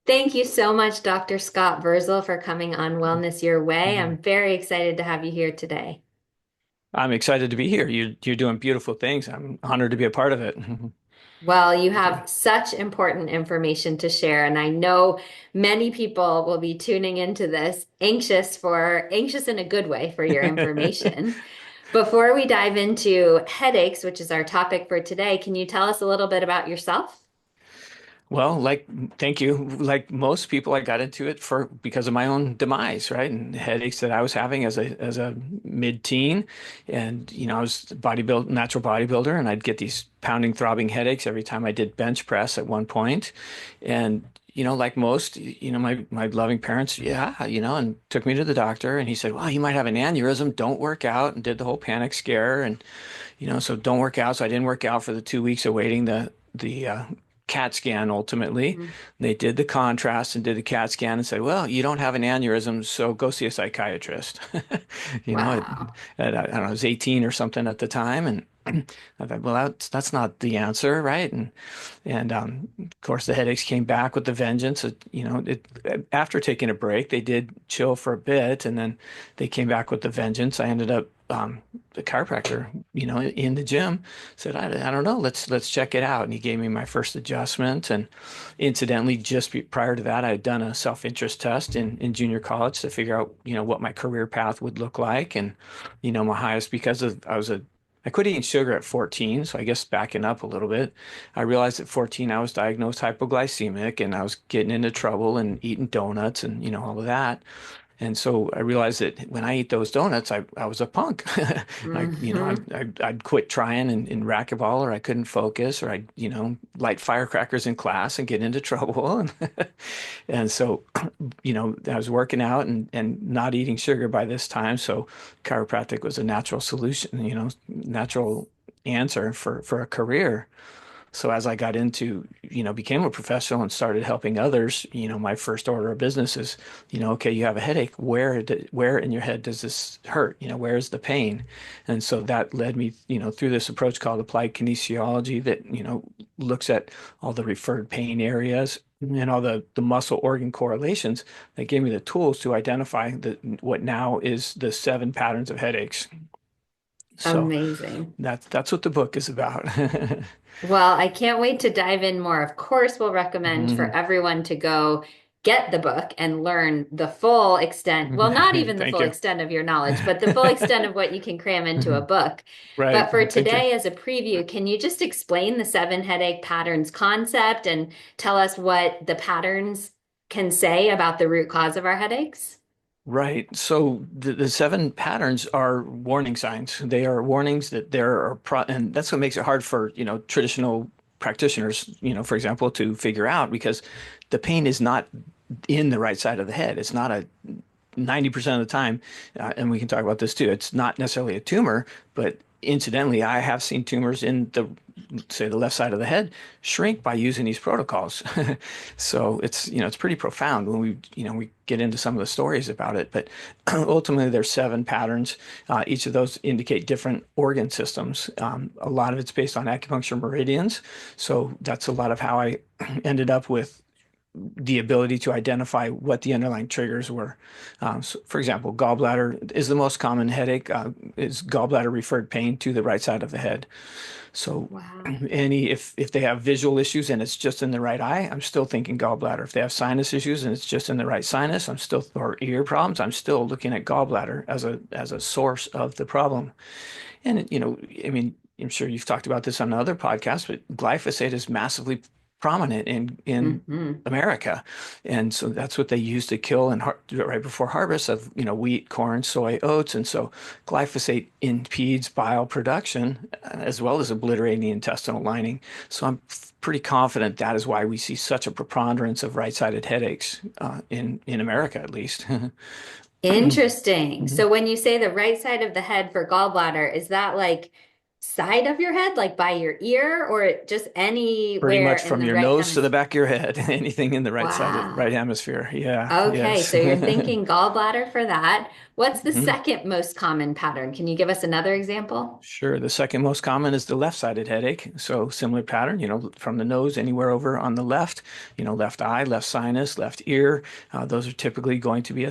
Thank you so much, Dr. Scott Vrzal, for coming on Wellness Your Way. Mhm. I'm very excited to have you here today. I'm excited to be here. You're doing beautiful things. I'm honored to be a part of it. Well, you Thank you. have such important information to share, and I know many people will be tuning into this anxious in a good way for your information. Before we dive into headaches, which is our topic for today, can you tell us a little bit about yourself? Well, thank you. Like most people, I got into it for because of my own demise, right? And headaches that I was having as a mid-teen, and I was natural bodybuilder, and I'd get these pounding, throbbing headaches every time I did bench press at one point, and like most, my loving parents, yeah, and took me to the doctor, and he said, "Well, you might have an aneurysm. Don't work out," and did the whole panic scare, and so don't work out. So I didn't work out for the 2 weeks awaiting the CAT scan ultimately. Mm. They did the contrast and did the CAT scan and said, well, you don't have an aneurysm, so go see a psychiatrist. You know, it, Wow. I don't know, I was 18 or something at the time. And I thought, well, that's not the answer, right? And of course, the headaches came back with the vengeance. After taking a break, they did chill for a bit, and then they came back with the vengeance. I ended up the chiropractor, in the gym, said, I don't know, let's check it out. And he gave me my first adjustment. And incidentally, prior to that, I had done a self-interest test in junior college to figure out, what my career path would look like. And, my highest because of I quit eating sugar at 14, so I guess backing up a little bit. I realized at 14 I was diagnosed hypoglycemic and I was getting into trouble and eating donuts and all of that. And so I realized that when I eat those donuts, I was a punk. Hmm. I'd quit trying in racquetball, or I couldn't focus, or I'd, light firecrackers in class and get into trouble. And so, I was working out and not eating sugar by this time. So chiropractic was a natural solution, natural answer for a career. So as I got into, became a professional and started helping others, my first order of business is, okay, you have a headache. Where in your head does this hurt? Where's the pain? And so that led me, through this approach called applied kinesiology that, looks at all the referred pain areas and all the muscle organ correlations that gave me the tools to identify what now is the 7 patterns of headaches. So Amazing. that's what the book is about. Well, I can't wait to dive in more. Of course, we'll recommend for Mhm. everyone to go get the book and learn the full extent. Well, not even the Thank full you. extent of your knowledge, but the full extent of what you can cram into a book. Right. But for Thank you. today, as a preview, can you just explain the seven headache patterns concept and tell us what the patterns can say about the root cause of our headaches? Right. So the 7 patterns are warning signs. They are warnings that there are and that's what makes it hard for, traditional practitioners, for example, to figure out because the pain is not in the right side of the head. It's not a 90% of the time, and we can talk about this too, it's not necessarily a tumor, but incidentally, I have seen tumors in say, the left side of the head shrink by using these protocols. So it's pretty profound when we get into some of the stories about it. But ultimately, there's 7 patterns. Each of those indicate different organ systems. A lot of it's based on acupuncture meridians. So that's a lot of how I ended up with the ability to identify what the underlying triggers were. So for example, gallbladder is the most common headache, is gallbladder referred pain to the right side of the head. So Wow. if they have visual issues and it's just in the right eye, I'm still thinking gallbladder. If they have sinus issues and it's just in the right sinus, or ear problems, I'm still looking at gallbladder as a source of the problem. And I mean, I'm sure you've talked about this on other podcasts, but glyphosate is massively prominent in Hmm. America, and so that's what they use to kill and right before harvest of wheat, corn, soy, oats, and so glyphosate impedes bile production as well as obliterating the intestinal lining. So I'm pretty confident that is why we see such a preponderance of right-sided headaches in America, at least. Interesting. Mhm. So when you say the right side of the head for gallbladder, is that like side of your head, like by your ear, or just Pretty anywhere much in from the your right nose to the hemisphere? back of your head, anything in the right side of right Wow. hemisphere. Yeah, Okay, yes. so you're thinking gallbladder for that. What's the Mhm. second most common pattern? Can you give us another example? Sure. The second most common is the left-sided headache. So similar pattern, from the nose anywhere over on the left, left eye, left sinus, left ear. Those are typically going to be a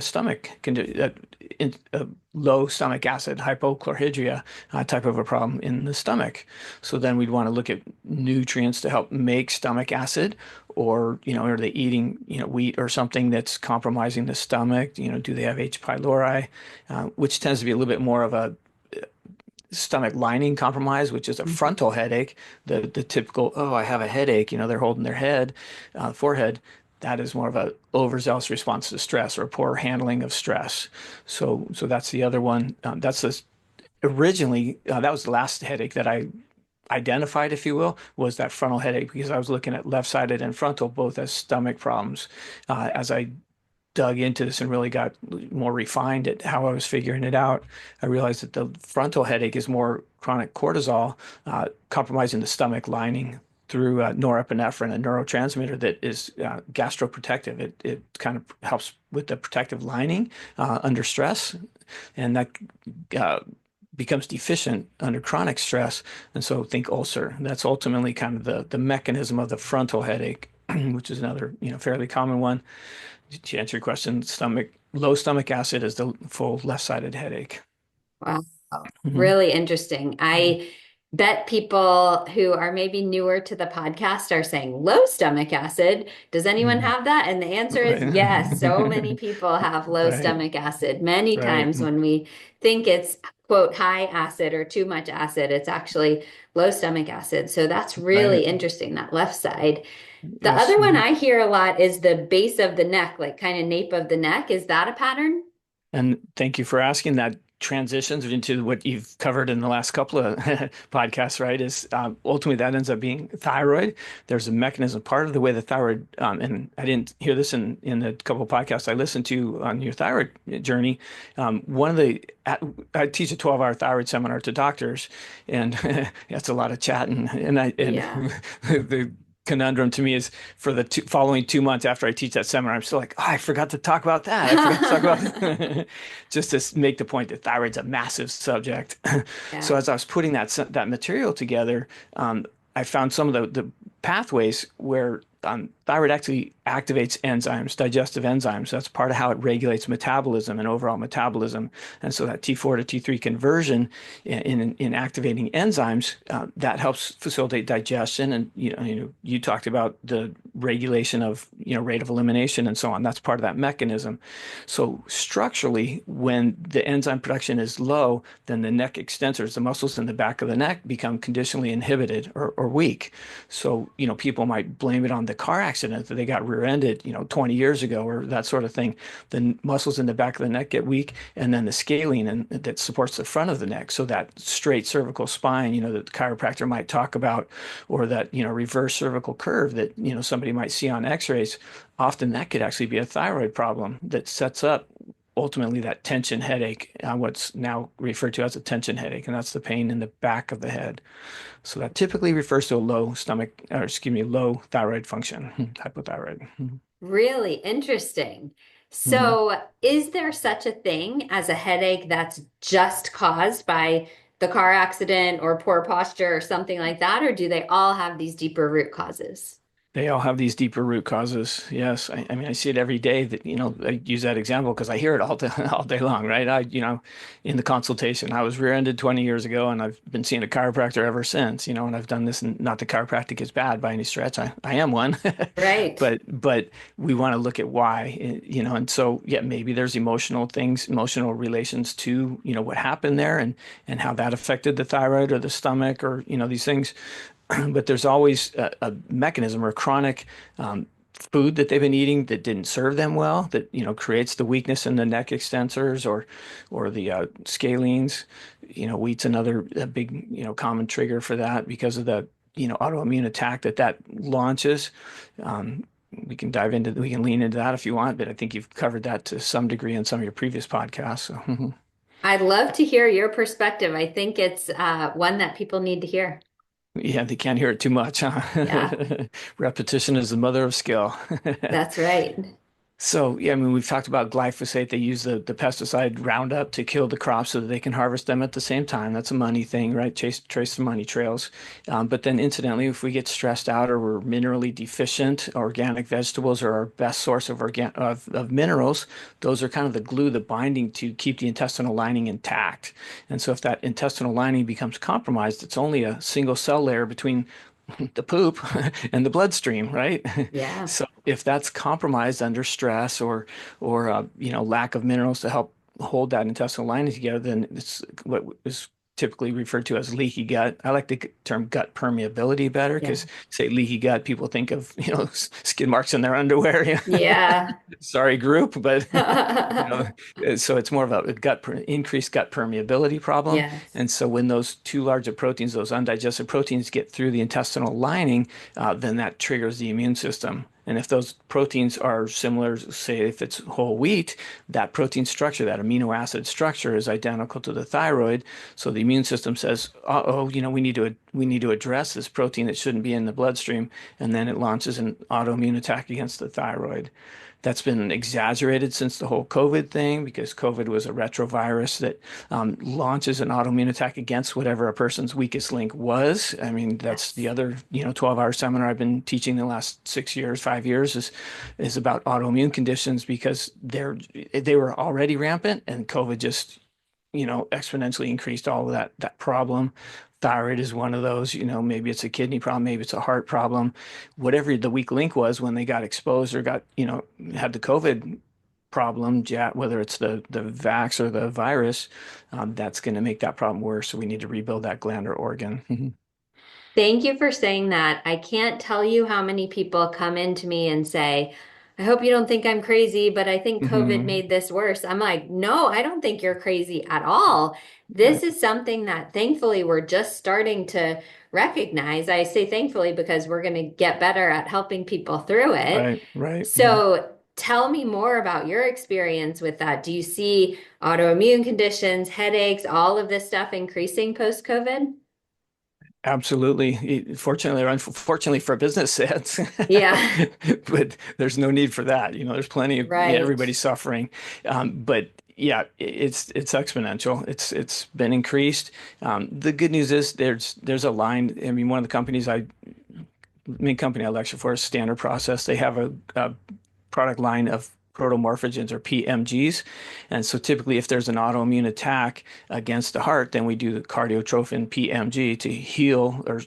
low stomach acid, hypochlorhydria type of a problem in the stomach. So then we'd want to look at nutrients to help make stomach acid, or, are they eating, wheat or something that's compromising the stomach? Do they have H. pylori, which tends to be a little bit more of a stomach lining compromise, which is a Mhm. frontal headache. The typical, oh, I have a headache, they're holding their head, forehead. That is more of a overzealous response to stress or poor handling of stress. So that's the other one. That's this originally that was the last headache that I identified, if you will, was that frontal headache because I was looking at left-sided and frontal both as stomach problems. As I dug into this and really got more refined at how I was figuring it out, I realized that the frontal headache is more chronic cortisol, compromising the stomach lining through norepinephrine, a neurotransmitter that is gastroprotective. It kind of helps with the protective lining under stress, and that uh, becomes deficient under chronic stress. And so think ulcer. That's ultimately kind of the mechanism of the frontal headache, which is another, fairly common one. To answer your question, low stomach acid is the full left-sided headache. Wow. Hmm. Really interesting. I bet people who are maybe newer to the podcast are saying low stomach acid. Does anyone Hmm. have that? And the answer is yes. So many Right. people have low Right. stomach acid. Many Right. times when we think it's quote high acid or too much acid, it's actually low stomach acid. So that's really Right. interesting, that left side. The Yes. other one Mhm. I hear a lot is the base of the neck, like kind of nape of the neck. Is that a pattern? And thank you for asking. That transitions into what you've covered in the last couple of podcasts, right? Is ultimately that ends up being thyroid. There's a mechanism, part of the way the thyroid, and I didn't hear this in the couple of podcasts I listened to on your thyroid journey. One of the, I teach a 12-hour thyroid seminar to doctors, and that's a lot of chatting. And Yeah. the conundrum to me is for the following 2 months after I teach that seminar, I'm still like, oh, I forgot to talk about that. I forgot to talk about that. Just to make the point that thyroid's a massive subject. So Yeah. as I was putting that material together, I found some of the pathways where thyroid actually activates enzymes, digestive enzymes. That's part of how it regulates metabolism and overall metabolism. And so that T4 to T3 conversion in activating enzymes, that helps facilitate digestion. And you talked about the regulation of rate of elimination and so on. That's part of that mechanism. So structurally, when the enzyme production is low, then the neck extensors, the muscles in the back of the neck, become conditionally inhibited or weak. So, people might blame it on the car accident that they got rear-ended, 20 years ago or that sort of thing. The muscles in the back of the neck get weak, and then the scalene that supports the front of the neck. So that straight cervical spine, that the chiropractor might talk about, or that, reverse cervical curve that, somebody might see on x-rays, often that could actually be a thyroid problem that sets up ultimately that tension headache, what's now referred to as a tension headache, and that's the pain in the back of the head. So that typically refers to a low thyroid function, hypothyroid. Really interesting. Mhm. So, is there such a thing as a headache that's just caused by the car accident or poor posture or something like that? Or do they all have these deeper root causes? They all have these deeper root causes. Yes. I mean, I see it every day that, I use that example because I hear it all day, all day long, right? In the consultation, I was rear-ended 20 years ago and I've been seeing a chiropractor ever since, and I've done this, and not that chiropractic is bad by any stretch. I am one, Right. but we want to look at why, and so, yeah, maybe there's emotional things, emotional relations to, what happened there and how that affected the thyroid or the stomach or, these things. But there's always a mechanism or chronic food that they've been eating that didn't serve them well, that creates the weakness in the neck extensors or the scalenes. Wheat's another big common trigger for that because of the autoimmune attack that launches. Um, we can lean into that if you want, but I think you've covered that to some degree in some of your previous podcasts. So, I'd love to hear your perspective. I think it's one that people need to hear. Yeah, they can't hear it too much, huh? Yeah, Repetition is the mother of skill. that's right. So, yeah, I mean, we've talked about glyphosate. They use the pesticide Roundup to kill the crops so that they can harvest them at the same time. That's a money thing, right? Trace the money trails. But then, incidentally, if we get stressed out or we're minerally deficient, organic vegetables are our best source of minerals. Those are kind of the glue, the binding to keep the intestinal lining intact. And so, if that intestinal lining becomes compromised, it's only a single cell layer between the poop and the bloodstream, right? Yeah, So if that's compromised under stress or lack of minerals to help hold that intestinal lining together, then it's what is typically referred to as leaky gut. I like the term gut permeability better yeah, because say leaky gut, people think of skid marks in their underwear. yeah. Sorry, group, but you know, so it's more of a increased gut permeability problem. Yes. And so when those too large of proteins, those undigested proteins get through the intestinal lining, then that triggers the immune system. And if those proteins are similar, say if it's whole wheat, that protein structure, that amino acid structure is identical to the thyroid. So the immune system says, "Uh-oh, we need to address this protein that shouldn't be in the bloodstream," and then it launches an autoimmune attack against the thyroid. That's been exaggerated since the whole COVID thing because COVID was a retrovirus that launches an autoimmune attack against whatever a person's weakest link was. I mean, that's the Yes. other, 12-hour seminar I've been teaching the last 6 years, 5 years is about autoimmune conditions because they were already rampant and COVID just exponentially increased all of that problem. Thyroid is one of those, maybe it's a kidney problem, maybe it's a heart problem. Whatever the weak link was when they got exposed or had the COVID problem, yeah, whether it's the vax or the virus, that's going to make that problem worse. So we need to rebuild that gland or organ. Thank you for saying that. I can't tell you how many people come into me and say, I hope you don't think I'm crazy, but I think COVID Hmm. made this worse. I'm like, no, I don't think you're crazy at all. This Right, is something that thankfully we're just starting to recognize. I say thankfully because we're going to get better at helping people through it. right, right. Mhm. So tell me more about your experience with that. Do you see autoimmune conditions, headaches, all of this stuff increasing post-COVID? Absolutely. Fortunately or unfortunately for business sense, Yeah, but there's no need for that. There's plenty of right. everybody's suffering. But yeah, it's exponential. It's been increased. The good news is there's a line. I mean, one of the main company I lecture for is Standard Process. They have a product line of protomorphogens or PMGs. And so typically if there's an autoimmune attack against the heart, then we do the cardiotrophin PMG to heal or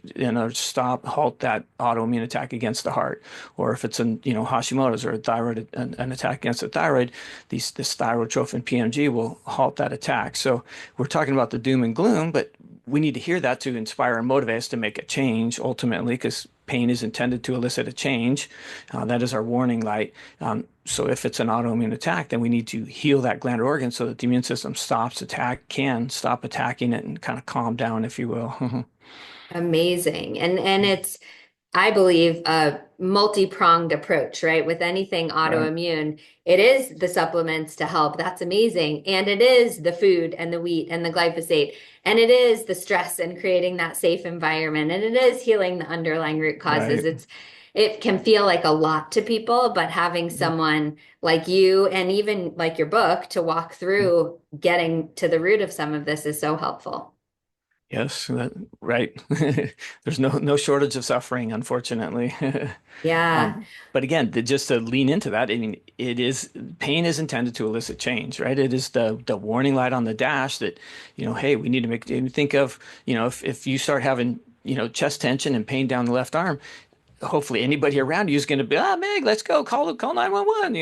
halt that autoimmune attack against the heart. Or if it's Hashimoto's or a thyroid an attack against the thyroid, this thyrotrophin PMG will halt that attack. So we're talking about the doom and gloom, but we need to hear that to inspire and motivate us to make a change ultimately, because pain is intended to elicit a change. That is our warning light. So if it's an autoimmune attack, then we need to heal that gland or organ so that the immune system can stop attacking it and kind of calm down, if you will. Amazing. And it's I believe a multi-pronged approach, right? With anything Right, autoimmune, it is the supplements to help. That's amazing. And it is the food and the wheat and the glyphosate. And it is the stress and creating that safe environment. And it is healing the underlying root causes. right. It can feel like a lot to people, but having someone like you and even like your book to walk through getting to the root of some of this is so helpful. Yes, right. There's no shortage of suffering, unfortunately. Yeah. But again, just to lean into that, I mean, pain is intended to elicit change, right? It is the warning light on the dash that, hey, we need to think of, if you start having, chest tension and pain down the left arm, hopefully anybody around you is going to be, Meg, let's go call 911,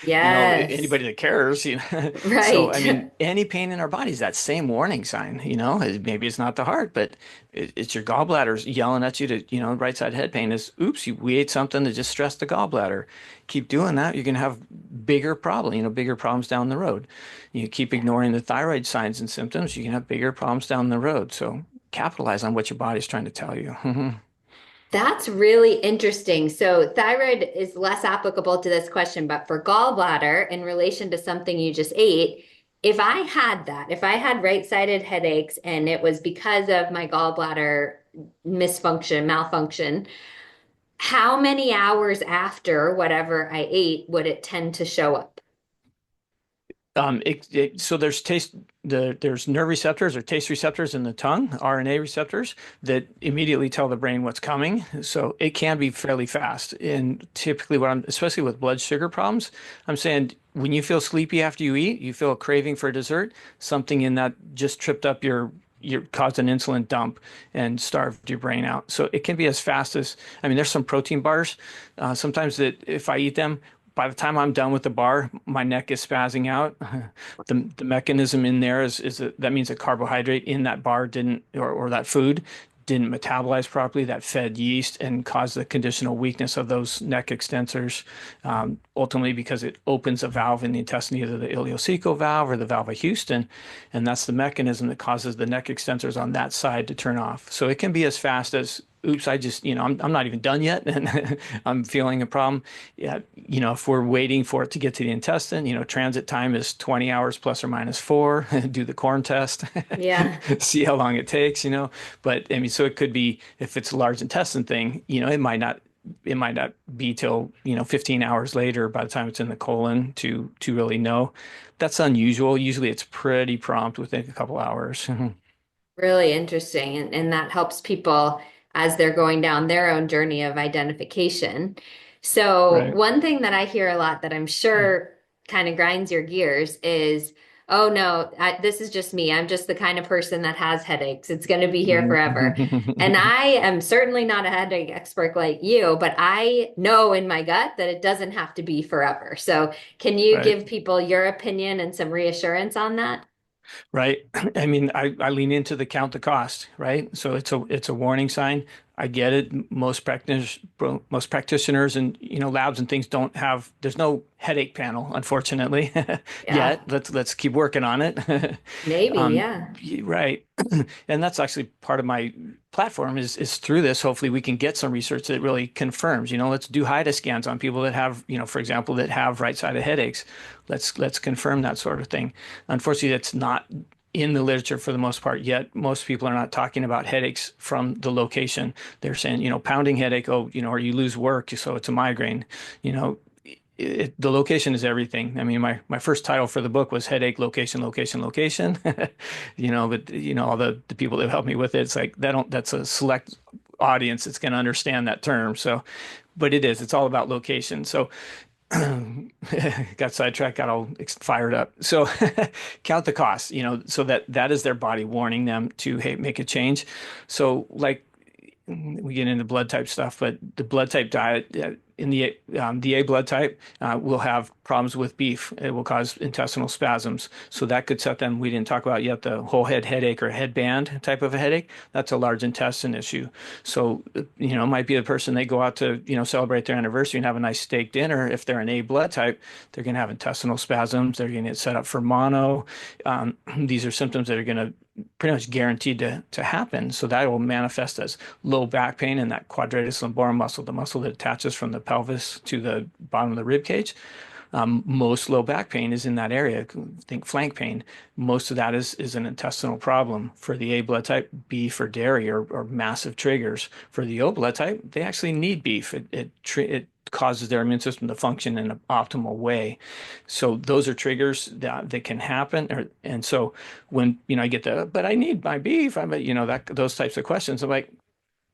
Yes. anybody that cares, So, Right. I mean, any pain in our bodies, that same warning sign, maybe it's not the heart, but it's your gallbladder's yelling at you to, right side head pain is, oops, we ate something that just stressed the gallbladder. Keep doing that. You're going to have bigger problems down the road. You keep ignoring the thyroid signs and symptoms, you can have bigger problems down the road. So capitalize on what your body's trying to tell you. That's really interesting. So, thyroid is less applicable to this question, but for gallbladder, in relation to something you just ate, if I had that, if I had right-sided headaches and it was because of my gallbladder malfunction, how many hours after whatever I ate would it tend to show up? So there's nerve receptors or taste receptors in the tongue, RNA receptors that immediately tell the brain what's coming. So it can be fairly fast. And typically especially with blood sugar problems, I'm saying when you feel sleepy after you eat, you feel a craving for dessert, something in that just tripped up your caused an insulin dump and starved your brain out. So it can be as fast as, I mean, there's some protein bars, sometimes that if I eat them, by the time I'm done with the bar, my neck is spazzing out. The mechanism in there that means a carbohydrate in that bar didn't or that food didn't metabolize properly. That fed yeast and caused the conditional weakness of those neck extensors. Ultimately, because it opens a valve in the intestine, either the ileocecal valve or the valve of Houston, and that's the mechanism that causes the neck extensors on that side to turn off. So it can be as fast as oops, I just, I'm not even done yet and I'm feeling a problem. Yeah, if we're waiting for it to get to the intestine, transit time is 20 hours plus or minus 4. Do the corn test, Yeah. see how long it takes, But I mean, so it could be if it's a large intestine thing, it might not be till, 15 hours later by the time it's in the colon to really know. That's unusual. Usually it's pretty prompt within a couple hours. Really interesting. And that helps people as they're going down their own journey of identification. So, Right. one thing that I hear a lot that I'm sure kind of grinds your gears is, oh no, this is just me. I'm just the kind of person that has headaches. It's going to be here forever. And I am certainly not a headache expert like you, but I know in my gut that it doesn't have to be forever. So, can you Right. give people your opinion and some reassurance on that? Right. I mean, I lean into the count the cost, right? So it's a warning sign. I get it. Most practitioners and labs and things don't have. There's no headache panel, unfortunately, Yeah, yet. Let's keep working on it. maybe. Um, Yeah. right. And that's actually part of my platform is through this. Hopefully, we can get some research that really confirms. Let's do HIDA scans on people that have, for example, that have right-sided headaches. Let's confirm that sort of thing. Unfortunately, that's not in the literature for the most part yet. Most people are not talking about headaches from the location. They're saying, pounding headache, oh, or you lose work, so it's a migraine. You know, the location is everything. I mean, my first title for the book was Headache, Location, Location, Location. But all the people that helped me with it, it's like that's a select audience that's going to understand that term. So, but it's all about location. So got sidetracked, got all fired up. So count the costs, so that is their body warning them to, hey, make a change. So like we get into blood type stuff, but the blood type diet in the A blood type will have problems with beef. It will cause intestinal spasms. So that could set them. We didn't talk about yet the whole head headache or headband type of a headache. That's a large intestine issue. So it might be the person they go out to celebrate their anniversary and have a nice steak dinner. If they're an A blood type, they're going to have intestinal spasms. They're going to get set up for mono. These are symptoms that are going to pretty much guaranteed to happen. So that will manifest as low back pain in that quadratus lumborum muscle, the muscle that attaches from the pelvis to the bottom of the rib cage. Most low back pain is in that area. Think flank pain. Most of that is an intestinal problem. For the A blood type, beef or dairy or massive triggers. For the O blood type, they actually need beef. It causes their immune system to function in an optimal way. So those are triggers that can happen. And so when I get but I need my beef. That those types of questions. I'm like,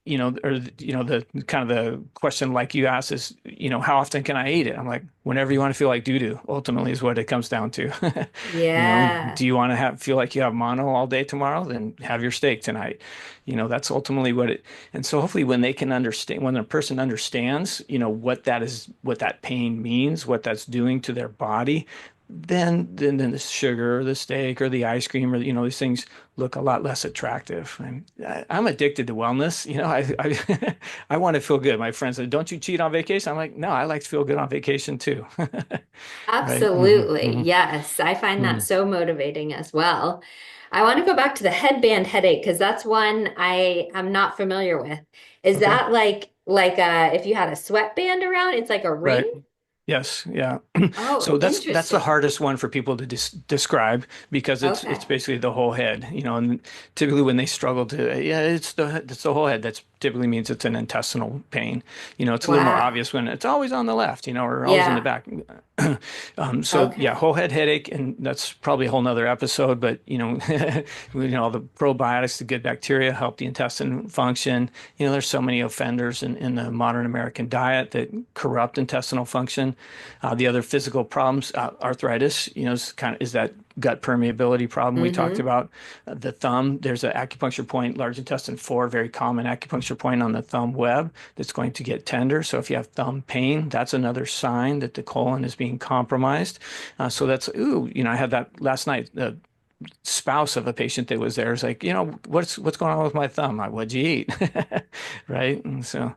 the kind of the question like you asked is, how often can I eat it? I'm like, whenever you want to feel like doo-doo, ultimately is what it comes down to. Yeah. Do you want to feel like you have mono all day tomorrow? Then have your steak tonight. That's ultimately and so hopefully when they can understand, when a person understands, what that pain means, what that's doing to their body, then the sugar or the steak or the ice cream or these things look a lot less attractive. I'm addicted to wellness. I I want to feel good. My friend said, "Don't you cheat on vacation?" I'm like, "No, I like to feel good on vacation too." Right? Absolutely. Yes. I find that so motivating as well. I want to go back to the headband headache because that's one I am not familiar with. Is Okay. that like if you had a sweatband around, it's like a Right. ring? Yes, yeah. Oh, So that's the interesting. hardest one for people to describe because it's Okay. basically the whole head, and typically when they struggle to yeah, it's the whole head. That's typically means it's an intestinal pain. It's a little more Wow. obvious when it's always on the left, or always in the Yeah. back. So yeah, Okay. whole head headache, and that's probably a whole nother episode. But all the probiotics, the good bacteria help the intestine function. There's so many offenders in the modern American diet that corrupt intestinal function. The other physical problems, arthritis, is that gut permeability problem we talked Mm-hmm. about. The thumb, there's an acupuncture point, large intestine 4, very common acupuncture point on the thumb web that's going to get tender. So if you have thumb pain, that's another sign that the colon is being compromised. So that's, ooh, I had that last night. The spouse of a patient that was there is like, what's going on with my thumb? What'd you eat? Right. And so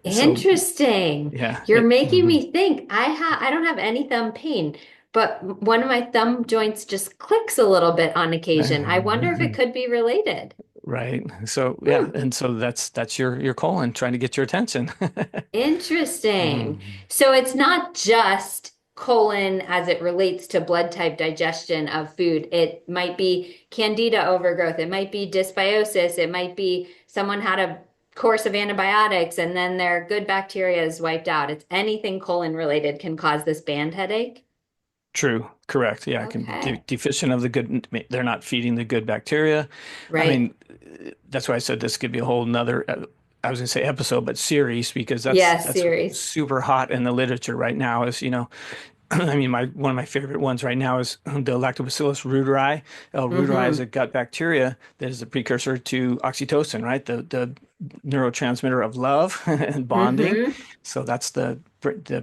Interesting. yeah, You're making me think. I don't have any thumb pain, but one of my thumb joints just clicks a little bit on occasion. I wonder if it could be related. right. So yeah, Hmm. and so that's your colon trying to get your attention. Interesting. Mm. So it's not just colon as it relates to blood type digestion of food. It might be candida overgrowth. It might be dysbiosis. It might be someone had a course of antibiotics and then their good bacteria is wiped out. It's anything colon related can cause this band headache. True, correct. Yeah, it can be Okay. deficient of the good. They're not feeding the good bacteria. I Right. mean, that's why I said this could be a whole nother. I was going to say episode, but series because that's Yes, that's series. super hot in the literature right now. Is I mean, my one of my favorite ones right now is the Lactobacillus reuteri. L. reuteri is a Mm-hmm. gut bacteria that is a precursor to oxytocin, right? The neurotransmitter of love and bonding. Mm-hmm. So that's the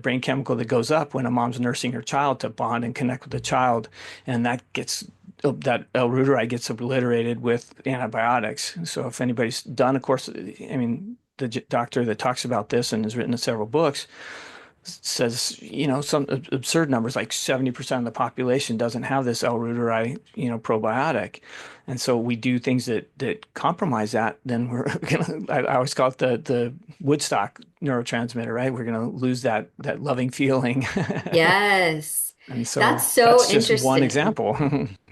brain chemical that goes up when a mom's nursing her child to bond and connect with the child, and that L. reuteri gets obliterated with antibiotics. So if anybody's done a course, I mean, the doctor that talks about this and has written several books says, some absurd numbers like 70% of the population doesn't have this L. reuteri, probiotic. And so we do things that compromise that, then we're gonna, I always call it the Woodstock neurotransmitter, right? We're gonna lose that loving feeling. Yes. And so That's so that's just one interesting. example.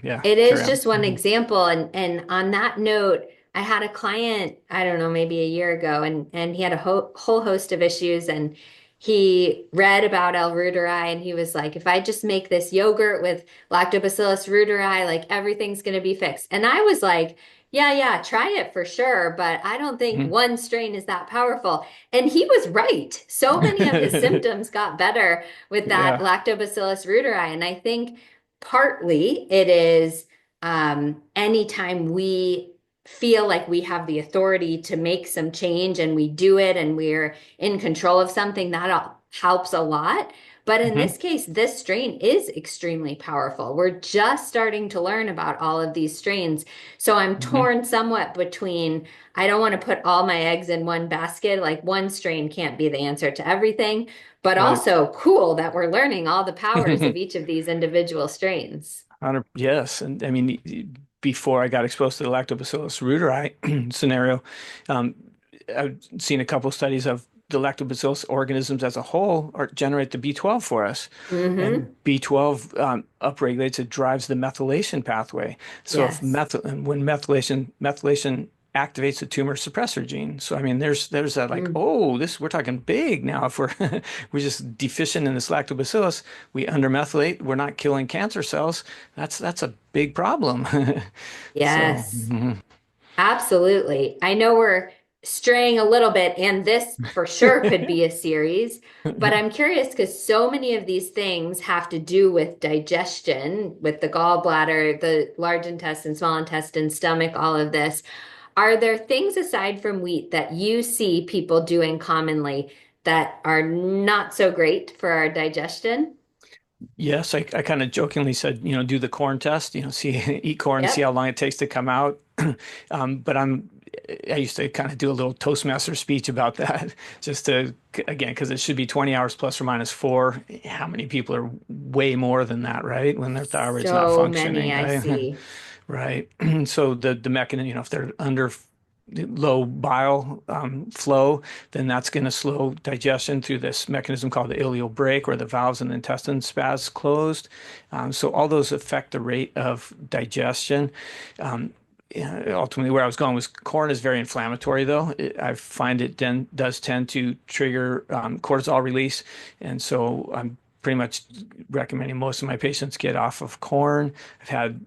Yeah, It carry is on. just one example, and on that note, I had a client, I don't know, maybe a year ago, and he had a whole host of issues, and he read about L. reuteri, and he was like, if I just make this yogurt with Lactobacillus reuteri, like everything's gonna be fixed. And I was like, yeah, yeah, try it for sure, but I don't think Mhm. one strain is that powerful. And he was right. So many of his symptoms got better with that Yeah. Lactobacillus reuteri, and I think partly it is anytime we feel like we have the authority to make some change and we do it and we're in control of something, that all helps a lot. But in Hmm. this case, this strain is extremely powerful. We're just starting to learn about all of these strains. So I'm Hmm. torn somewhat between, I don't want to put all my eggs in one basket. Like one strain can't be the answer to everything, but Right. also cool that we're learning all the powers of each of these individual strains. Yes, and I mean, before I got exposed to the Lactobacillus reuteri scenario, um, I've seen a couple of studies of the Lactobacillus organisms as a whole generate the B12 for us, and Mm-hmm. B12 upregulates, it drives the methylation pathway. So if Yes. when methylation activates the tumor suppressor gene. So I mean, there's that like, Mm. oh, this we're talking big now. If we're we're just deficient in this lactobacillus, we undermethylate, we're not killing cancer cells. That's a big problem. So Yes. Absolutely. I know we're straying a little bit, and this for sure could be a series, but I'm curious because so many of these things have to do with digestion, with the gallbladder, the large intestine, small intestine, stomach, all of this. Are there things aside from wheat that you see people doing commonly that are not so great for our digestion? yes, I kind of jokingly said, do the corn test, see eat corn and see how Yep. long it takes to come out. But I used to kind of do a little Toastmaster speech about that, just to again, because it should be 20 hours plus or minus 4. How many people are way more than that, right? When their thyroid's not So many functioning, I right? see. Right. So the mechanism, if they're under low bile flow, then that's going to slow digestion through this mechanism called the ileal brake, where the valves in the intestine spaz closed. So all those affect the rate of digestion. Um, yeah, ultimately, where I was going was corn is very inflammatory, though. I find it does tend to trigger cortisol release, and so I'm pretty much recommending most of my patients get off of corn. I've had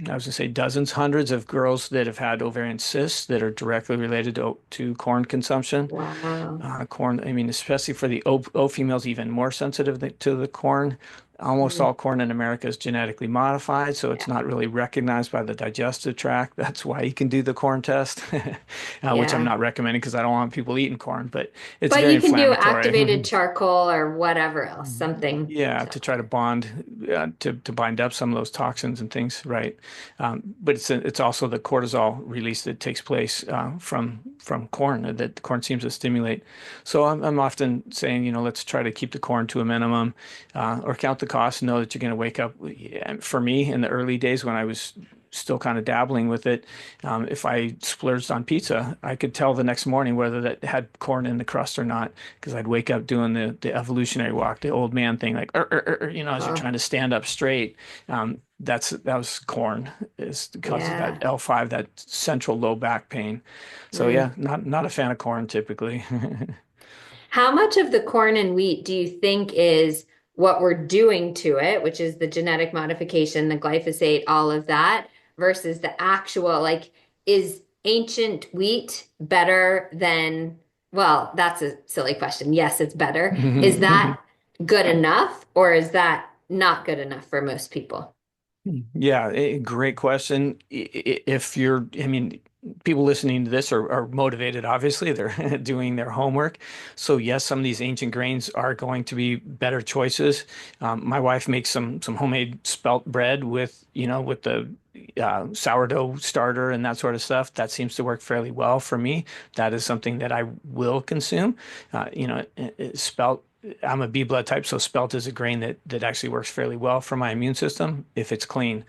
I was gonna say dozens, hundreds of girls that have had ovarian cysts that are directly related to corn consumption. Wow. Corn, I mean, especially for the O females, even more sensitive to the corn. Almost Mm, all corn in America is genetically modified, so it's yeah. not really recognized by the digestive tract. That's why you can do the corn test, which I'm Yeah. not recommending because I don't want people eating corn, but it's But very you can do inflammatory. activated charcoal or whatever else, something Yeah, to try to similar. bond, to bind up some of those toxins and things, right? But it's also the cortisol release that takes place from corn that corn seems to stimulate. So I'm often saying, let's try to keep the corn to a minimum, or count the cost. Know that you're going to wake up. Yeah, for me, in the early days when I was still kind of dabbling with it, if I splurged on pizza, I could tell the next morning whether that had corn in the crust or not because I'd wake up doing the evolutionary walk, the old man thing, like as you're Oh, trying to stand up straight. That was corn, is because of that yeah. L5, that central low back pain. So Mm. yeah, not a fan of corn typically. How much of the corn and wheat do you think is what we're doing to it, which is the genetic modification, the glyphosate, all of that, versus the actual, like, is ancient wheat better than, well, that's a silly question. Yes, it's better. Is that good enough, or is that not good enough for most people? Yeah, great question. If you're, I mean, people listening to this are motivated, obviously, they're doing their homework. So yes, some of these ancient grains are going to be better choices. My wife makes some homemade spelt bread with the sourdough starter and that sort of stuff. That seems to work fairly well for me. That is something that I will consume. Spelt I'm a B blood type, so spelt is a grain that actually works fairly well for my immune system if it's clean.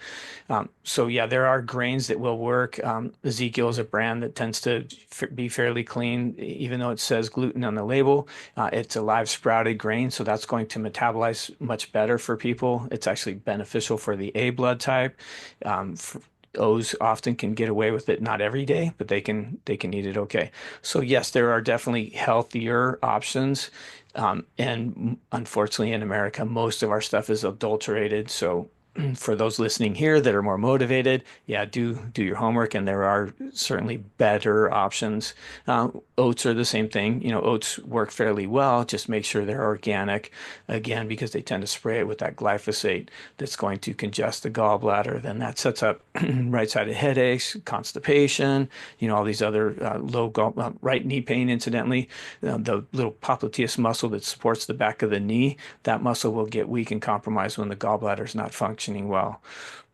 So yeah, there are grains that will work. Ezekiel is a brand that tends to be fairly clean, even though it says gluten on the label. It's a live sprouted grain, so that's going to metabolize much better for people. It's actually beneficial for the A blood type. O's often can get away with it, not every day, but they can eat it okay. So yes, there are definitely healthier options. And unfortunately, in America, most of our stuff is adulterated. So for those listening here that are more motivated, yeah, do your homework, and there are certainly better options. Oats are the same thing. Oats work fairly well. Just make sure they're organic, again, because they tend to spray it with that glyphosate that's going to congest the gallbladder. Then that sets up right-sided headaches, constipation, all these other right knee pain, incidentally. The little popliteus muscle that supports the back of the knee, that muscle will get weak and compromised when the gallbladder is not functioning well.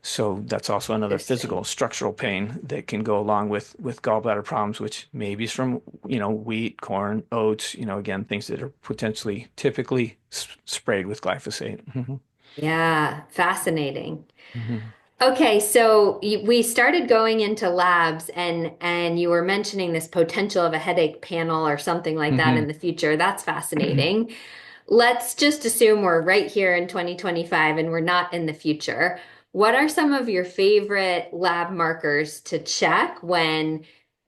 So that's also another physical Interesting. structural pain that can go along with gallbladder problems, which maybe is from, wheat, corn, oats, again, things that are potentially typically sprayed with glyphosate. Yeah, fascinating. Mhm. Okay, so we started going into labs and you were mentioning this potential of a headache panel or something like that in Mhm. the future. That's Mhm. fascinating. Let's just assume we're right here in 2025 and we're not in the future. What are some of your favorite lab markers to check when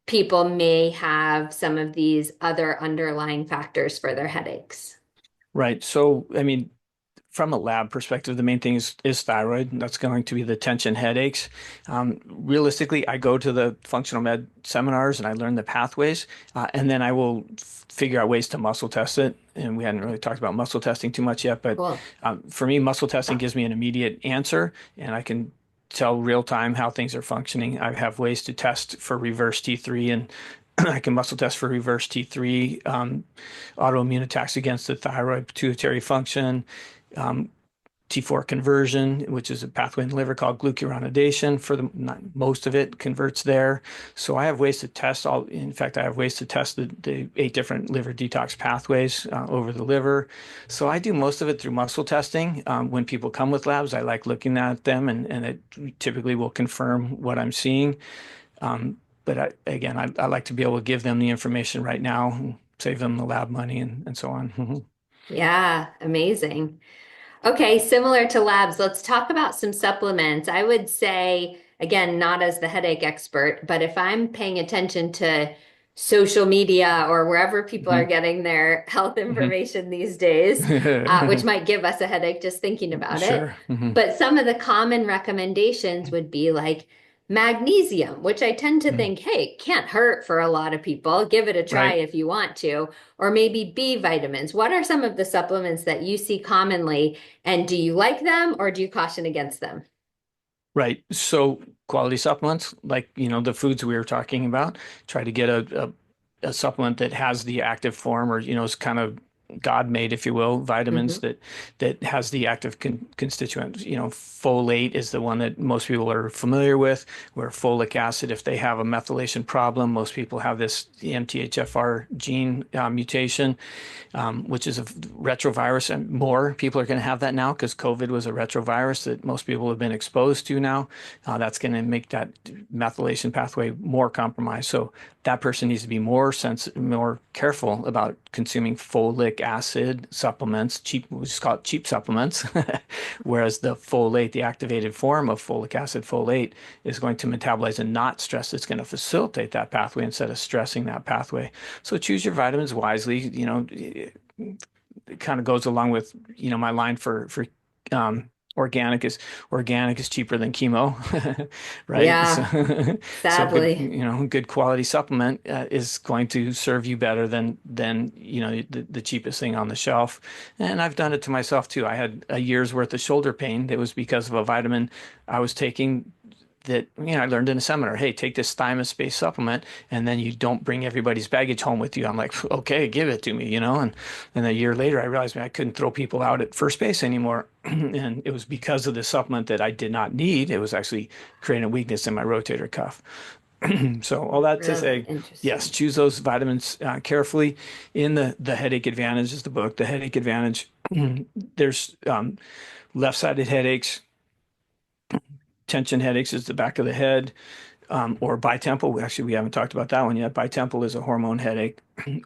people may have some of these other underlying factors for their headaches? Right. So, I mean, from a lab perspective, the main thing is thyroid. That's going to be the tension headaches. Realistically, I go to the functional med seminars and I learn the pathways, and then I will figure out ways to muscle test it. And we hadn't really talked about muscle testing too much yet, but Cool. for me, muscle testing gives me an immediate answer, and I can tell real time how things are functioning. I have ways to test for reverse T3 and I can muscle test for reverse T3, autoimmune attacks against the thyroid pituitary function, um, T4 conversion, which is a pathway in the liver called glucuronidation. For the not, most of it converts there. So I have ways to test all. In fact, I have ways to test the 8 different liver detox pathways over the liver. So I do most of it through muscle testing. When people come with labs, I like looking at them, and it typically will confirm what I'm seeing. Um, But I like to be able to give them the information right now, and save them the lab money and so on. Yeah, amazing. Okay, similar to labs, let's talk about some supplements. I would say, again, not as the headache expert, but if I'm paying attention to social media or wherever people are Mhm. getting their health Mhm. information these days, which might give us a headache just thinking about it. Sure. Mhm. But some of the common recommendations would be like magnesium, which I tend to Mhm. think, hey, can't hurt for a lot of people. Give it a try Right. if you want to. Or maybe B vitamins. What are some of the supplements that you see commonly? And do you like them or do you caution against them? Right. So quality supplements, like, the foods we were talking about, try to get a supplement that has the active form or, is kind of God made, if you will, vitamins Hmm. that has the active constituent. Folate is the one that most people are familiar with, where folic acid, if they have a methylation problem, most people have this MTHFR gene mutation, which is a retrovirus, and more people are going to have that now because COVID was a retrovirus that most people have been exposed to now. That's going to make that methylation pathway more compromised. So that person needs to be more careful about consuming folic acid supplements, cheap, we just call it cheap supplements, whereas the folate, the activated form of folic acid, folate, is going to metabolize and not stress. It's going to facilitate that pathway instead of stressing that pathway. So choose your vitamins wisely. It kind of goes along with, my line for um, organic is cheaper than chemo, right? So, Yeah, so good, sadly. good quality supplement is going to serve you better than the cheapest thing on the shelf. And I've done it to myself too. I had a year's worth of shoulder pain that was because of a vitamin I was taking that I learned in a seminar. Hey, take this thymus-based supplement, and then you don't bring everybody's baggage home with you. I'm like, okay, give it to me, and a year later, I realized I couldn't throw people out at first base anymore, and it was because of the supplement that I did not need. It was actually creating a weakness in my rotator cuff. So all that to Really say, yes, interesting. choose those vitamins carefully. In the Headache Advantage is the book. The Headache Advantage. There's left-sided headaches, tension headaches is the back of the head, or bitemple. Actually, we haven't talked about that one yet. Bitemple is a hormone headache.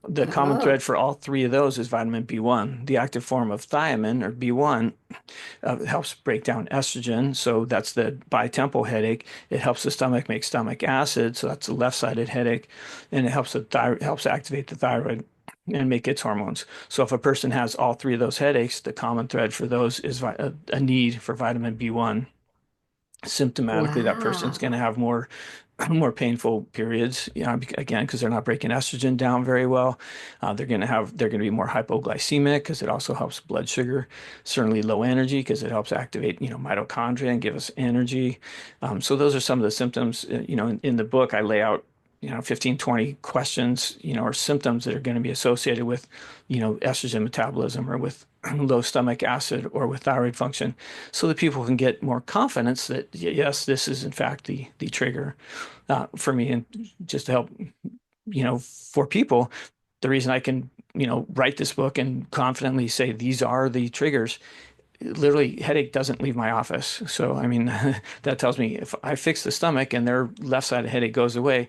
The common thread Oh, for all three of those is vitamin B1. The active form of thiamine or B1 helps break down estrogen. So that's the bitemple headache. It helps the stomach make stomach acid. So that's a left-sided headache. And it helps helps activate the thyroid and make its hormones. So if a person has all three of those headaches, the common thread for those is a need for vitamin B1. Symptomatically, that person's going to wow. have more painful periods, again, because they're not breaking estrogen down very well. They're going to be more hypoglycemic because it also helps blood sugar. Certainly low energy because it helps activate, mitochondria and give us energy. So those are some of the symptoms. In the book, I lay out 15, 20 questions, or symptoms that are going to be associated with, estrogen metabolism or with low stomach acid or with thyroid function, so that people can get more confidence that yes, this is in fact the trigger for me. And just to help, for people, the reason I can, write this book and confidently say these are the triggers, literally headache doesn't leave my office. So, I mean, that tells me if I fix the stomach and their left side headache goes away,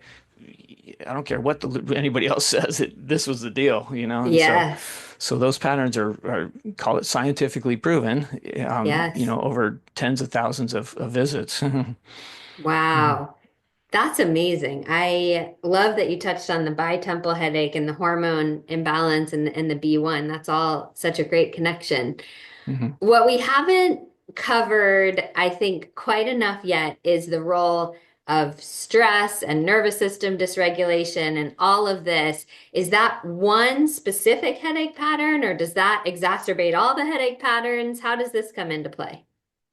I don't care what anybody else says, this was the deal, and Yes. so those patterns are call it scientifically proven, Yes. over tens of thousands of visits. Mhm. Wow. That's amazing. I love that you touched on the bitemple headache and the hormone imbalance and the B1. That's all such a great connection. Mhm. What we haven't covered, I think, quite enough yet is the role of stress and nervous system dysregulation and all of this. Is that one specific headache pattern, or does that exacerbate all the headache patterns? How does this come into play?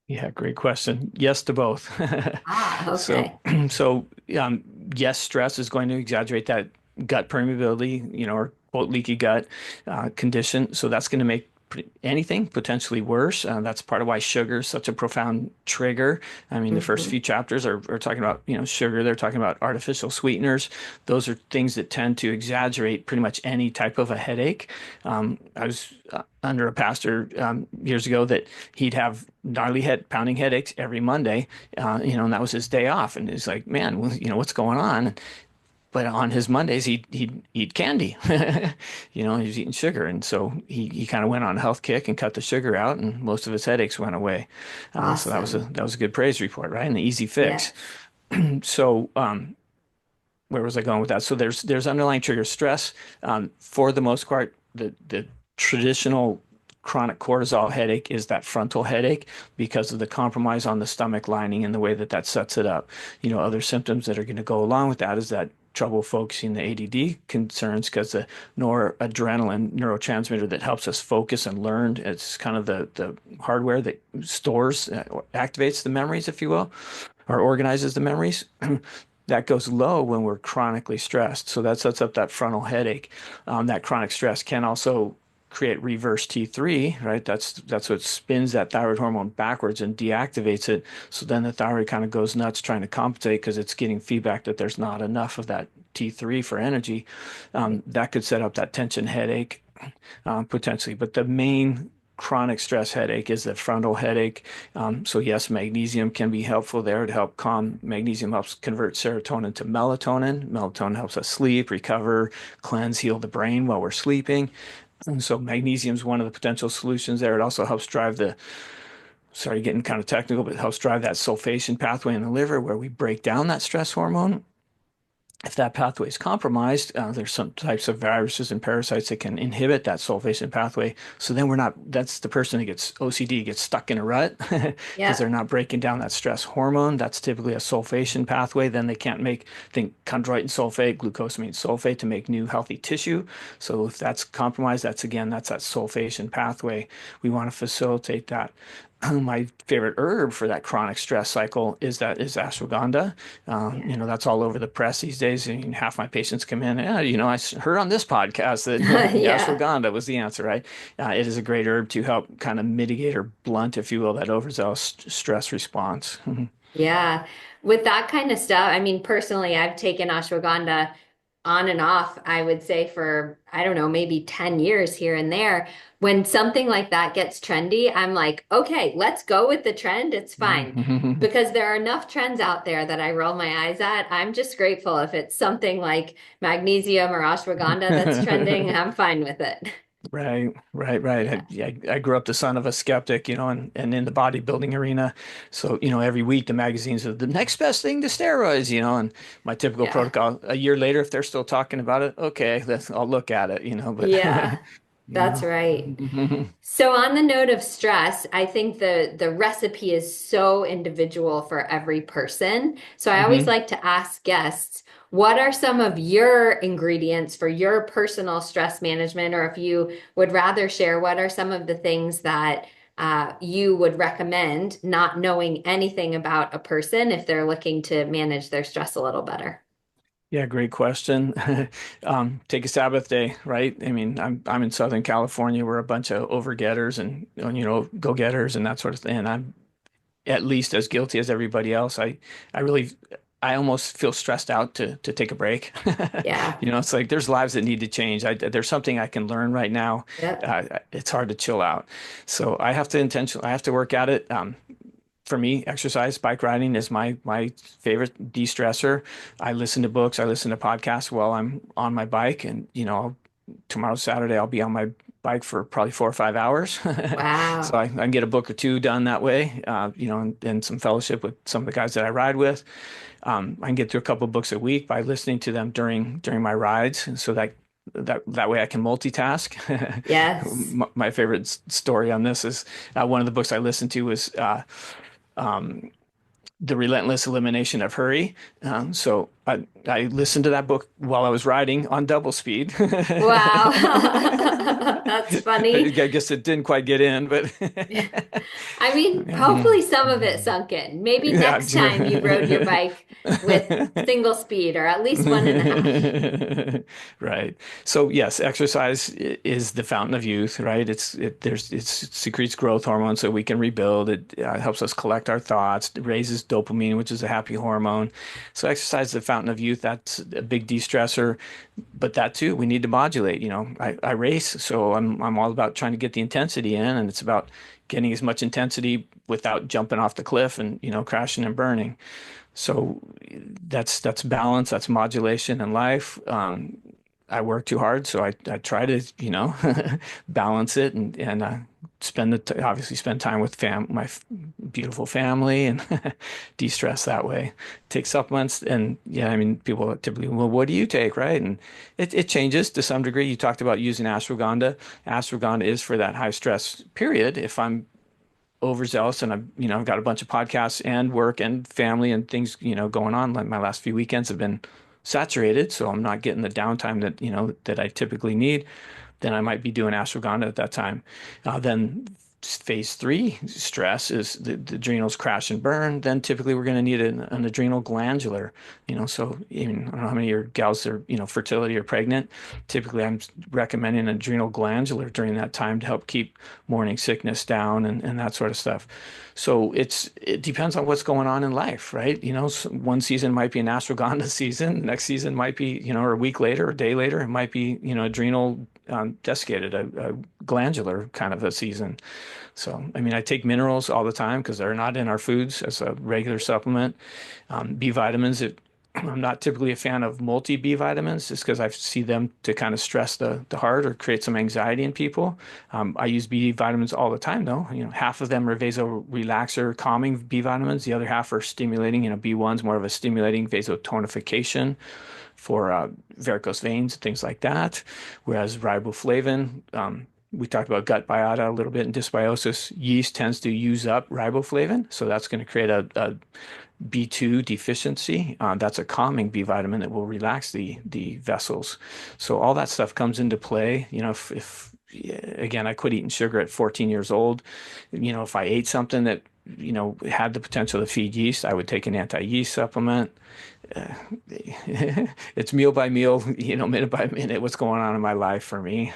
Yeah, great question. Yes to both. Ah, So, okay. so yes, stress is going to exaggerate that gut permeability, or quote leaky gut condition. So that's going to make anything potentially worse. That's part of why sugar is such a profound trigger. I mean, the first few Hmm. chapters are talking about, sugar. They're talking about artificial sweeteners. Those are things that tend to exaggerate pretty much any type of a headache. I was under a pastor years ago that he'd have gnarly pounding headaches every Monday, and that was his day off. And he's like, man, well, what's going on? But on his Mondays, he'd eat candy. He was eating sugar, and so he kind of went on a health kick and cut the sugar out, and most of his headaches went away. So Awesome. that was a good praise report, right? And the easy fix. Yes. So where was I going with that? So there's underlying trigger stress. For the most part, the traditional chronic cortisol headache is that frontal headache because of the compromise on the stomach lining and the way that that sets it up. Other symptoms that are going to go along with that is that trouble focusing, the ADD concerns, because the noradrenaline neurotransmitter that helps us focus and learn, it's kind of the hardware that stores, activates the memories, if you will, or organizes the memories. That goes low when we're chronically stressed. So that sets up that frontal headache. That chronic stress can also create reverse T3, right? That's what spins that thyroid hormone backwards and deactivates it. So then the thyroid kind of goes nuts trying to compensate because it's getting feedback that there's not enough of that T3 for energy. That could set up that tension headache, potentially. But the main chronic stress headache is the frontal headache. So yes, magnesium can be helpful there to help calm. Magnesium helps convert serotonin to melatonin. Melatonin helps us sleep, recover, cleanse, heal the brain while we're sleeping. And so magnesium is one of the potential solutions there. It also helps drive sorry, getting kind of technical, but it helps drive that sulfation pathway in the liver where we break down that stress hormone. If that pathway is compromised, there's some types of viruses and parasites that can inhibit that sulfation pathway. So then that's the person who gets OCD gets stuck in a rut because they're Yep. not breaking down that stress hormone. That's typically a sulfation pathway. Then they can't think chondroitin sulfate, glucosamine sulfate to make new healthy tissue. So if that's compromised, that's that sulfation pathway. We want to facilitate that. My favorite herb for that chronic stress cycle is ashwagandha. Yeah. That's all over the press these days. And half my patients come in, I heard on this podcast that Yeah. ashwagandha was the answer, right? It is a great herb to help kind of mitigate or blunt, if you will, that overzealous stress response. Yeah. With that kind of stuff, I mean, personally, I've taken ashwagandha on and off, I would say for, I don't know, maybe 10 years here and there. When something like that gets trendy, I'm like, okay, let's go with the trend. It's fine. Because there are enough trends out there that I roll my eyes at. I'm just grateful if it's something like magnesium or ashwagandha that's trending, I'm fine with it. Right, right, right. Yeah. I grew up the son of a skeptic, and in the bodybuilding arena. So, every week the magazines are the next best thing to steroids, and my typical Yeah. protocol a year later, if they're still talking about it, okay, I'll look at it, but Yeah. you That's know. right. So on the note of stress, I think the recipe is so individual for every person. So I always hmm like to ask guests, what are some of your ingredients for your personal stress management? Or if you would rather share, what are some of the things that you would recommend, not knowing anything about a person if they're looking to manage their stress a little better? Yeah, great question. Take a Sabbath day, right? I mean, I'm in Southern California. We're a bunch of overgetters and go-getters and that sort of thing. And I'm at least as guilty as everybody else. I really, I almost feel stressed out to take a break. Yeah. It's like there's lives that need to change. There's something I can learn right now. Yep. It's hard to chill out. So I have to work at it. For me, exercise, bike riding is my favorite de-stressor. I listen to books, I listen to podcasts while I'm on my bike, and tomorrow's Saturday, I'll be on my bike for probably 4 or 5 hours. So Wow. I can get a book or two done that way, and some fellowship with some of the guys that I ride with. I can get through a couple of books a week by listening to them during my rides, and so that way I can multitask. Yes. My favorite story on this is one of the books I listened to was The Relentless Elimination of Hurry. So I listened to that book while I was riding on double speed. Wow. That's I funny. guess it didn't quite get in, but I mean, hopefully some of it sunk in. Maybe yeah. next time you rode your bike with single speed or at least one and a half. Right. So yes, exercise is the fountain of youth, right? It secretes growth hormone so we can rebuild. It helps us collect our thoughts. It raises dopamine, which is a happy hormone. So exercise is the fountain of youth. That's a big de-stressor. But that too, we need to modulate. I race, so I'm all about trying to get the intensity in, and it's about getting as much intensity without jumping off the cliff and, crashing and burning. So that's balance, that's modulation in life. I work too hard, so I try to, balance it and obviously spend time with beautiful family and de-stress that way. Take supplements, and yeah, I mean, people typically, well, what do you take, right? And it changes to some degree. You talked about using ashwagandha. Ashwagandha is for that high stress period. If I'm overzealous and I've got a bunch of podcasts and work and family and things, going on. Like my last few weekends have been saturated, so I'm not getting the downtime that, that I typically need. Then I might be doing ashwagandha at that time. Then phase three stress is the adrenals crash and burn. Then typically we're going to need an adrenal glandular, so even I don't know how many of your gals are, fertility or pregnant. Typically I'm recommending an adrenal glandular during that time to help keep morning sickness down and that sort of stuff. So it depends on what's going on in life, right? So one season might be an ashwagandha season, next season might be, or a week later, or a day later, it might be, adrenal desiccated, a glandular kind of a season. So, I mean, I take minerals all the time because they're not in our foods as a regular supplement. B vitamins, I'm not typically a fan of multi B vitamins just because I see them to kind of stress the heart or create some anxiety in people. I use B vitamins all the time though. Half of them are vasorelaxer, calming B vitamins. The other half are stimulating. B1's more of a stimulating vasotonification for varicose veins, things like that. Whereas riboflavin, we talked about gut biota a little bit in dysbiosis. Yeast tends to use up riboflavin, so that's going to create a B2 deficiency. That's a calming B vitamin that will relax the vessels. So all that stuff comes into play. If again, I quit eating sugar at 14 years old. If I ate something that had the potential to feed yeast, I would take an anti-yeast supplement. Uh, it's meal by meal, minute by minute, what's going on in my life for me.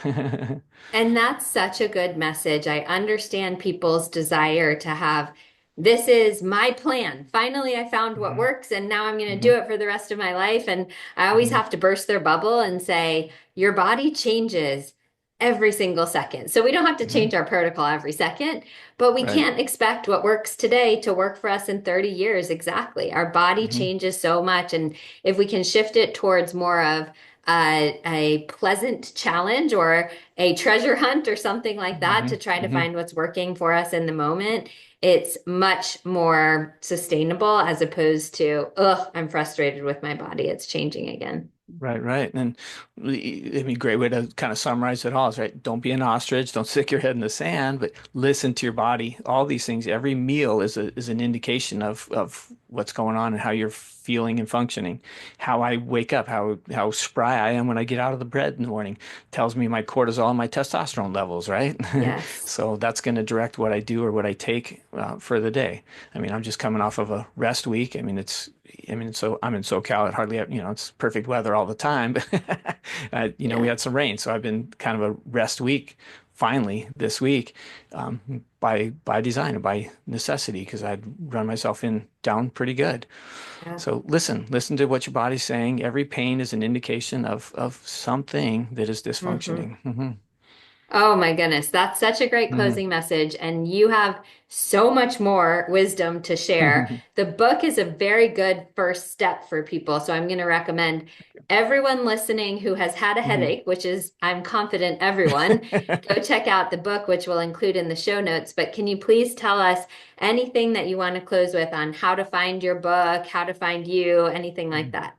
And that's such a good message. I understand people's desire to have, this is my plan. Finally, I found what Mhm, works, and now I'm going to mhm, do it for the rest of my life. And I always mhm, have to burst their bubble and say, your body changes every single second. So we don't have to mhm. change our protocol every second, but we Right. can't expect what works today to work for us in 30 years exactly. Our body Mhm, changes so much. And if we can shift it towards more of a pleasant challenge or a treasure hunt or something like that to mhm, try to mhm. find what's working for us in the moment, it's much more sustainable as opposed to, ugh, I'm frustrated with my body. It's changing again. Right, right. And I mean, great way to kind of summarize it all is right. Don't be an ostrich. Don't stick your head in the sand, but listen to your body. All these things, every meal is an indication of what's going on and how you're feeling and functioning. How I wake up, how spry I am when I get out of the bed in the morning, tells me my cortisol and my testosterone levels, right? Yes. So that's going to direct what I do or what I take for the day. I mean, I'm just coming off of a rest week. So I'm in SoCal. It hardly, it's perfect weather all the time. But, we Yeah. had some rain, so I've been kind of a rest week finally this week, by design and by necessity because I'd run myself down pretty good. Yeah. So listen to what your body's saying. Every pain is an indication of something that is Hmm. dysfunctioning. Hmm. Oh my goodness, that's such a great Hmm. closing message. And you have so much more wisdom to share. The book is a very good first step for people. So I'm going to recommend everyone listening who has had a Hmm. headache, which is, I'm confident, everyone, go check out the book, which we'll include in the show notes. But can you please tell us anything that you want to close with on how to find your book, how to find you, anything like that?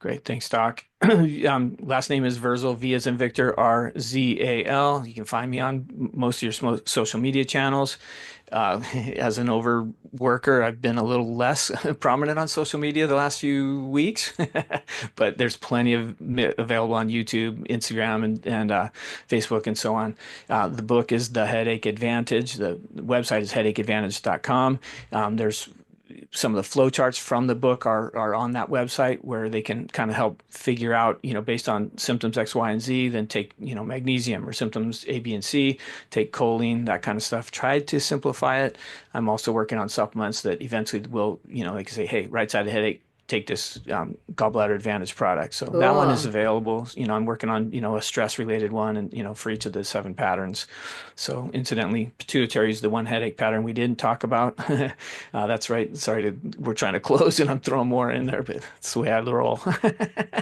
Great. Thanks, Doc. Last name is Vrzal, V as in Victor, Rzal. You can find me on most of your social media channels. As an overworker, I've been a little less prominent on social media the last few weeks, but there's plenty of available on YouTube, Instagram, and Facebook, and so on. The book is The Headache Advantage. The website is headacheadvantage.com. There's some of the flow charts from the book are on that website where they can kind of help figure out, based on symptoms X, Y, and Z, then take, magnesium or symptoms A, B, and C, take choline, that kind of stuff. Try to simplify it. I'm also working on supplements that eventually will, like I say, hey, right side of headache, take this Gallbladder Advantage product. So that one is Cool. available. I'm working on, a stress related one and, for each of the 7 patterns. So incidentally, pituitary is the one headache pattern we didn't talk about. That's right. We're trying to close and I'm throwing more in there, but that's the way I roll.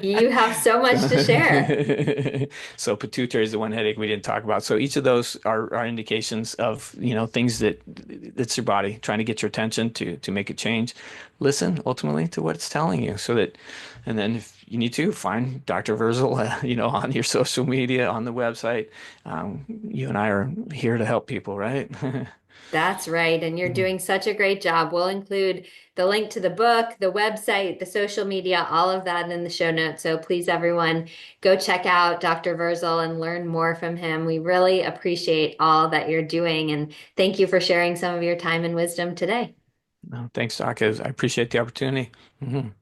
You have so much to share. So, so pituitary is the one headache we didn't talk about. So each of those are indications of, things that's your body trying to get your attention to make a change. Listen ultimately to what it's telling you so that, and then if you need to find Dr. Vrzal, on your social media, on the website. You and I are here to help people, right? That's right. And you're doing such a great job. We'll include the link to the book, the website, the social media, all of that in the show notes. So please, everyone, go check out Dr. Vrzal and learn more from him. We really appreciate all that you're doing. And thank you for sharing some of your time and wisdom today. No, thanks, Doc. I appreciate the opportunity. Mhm.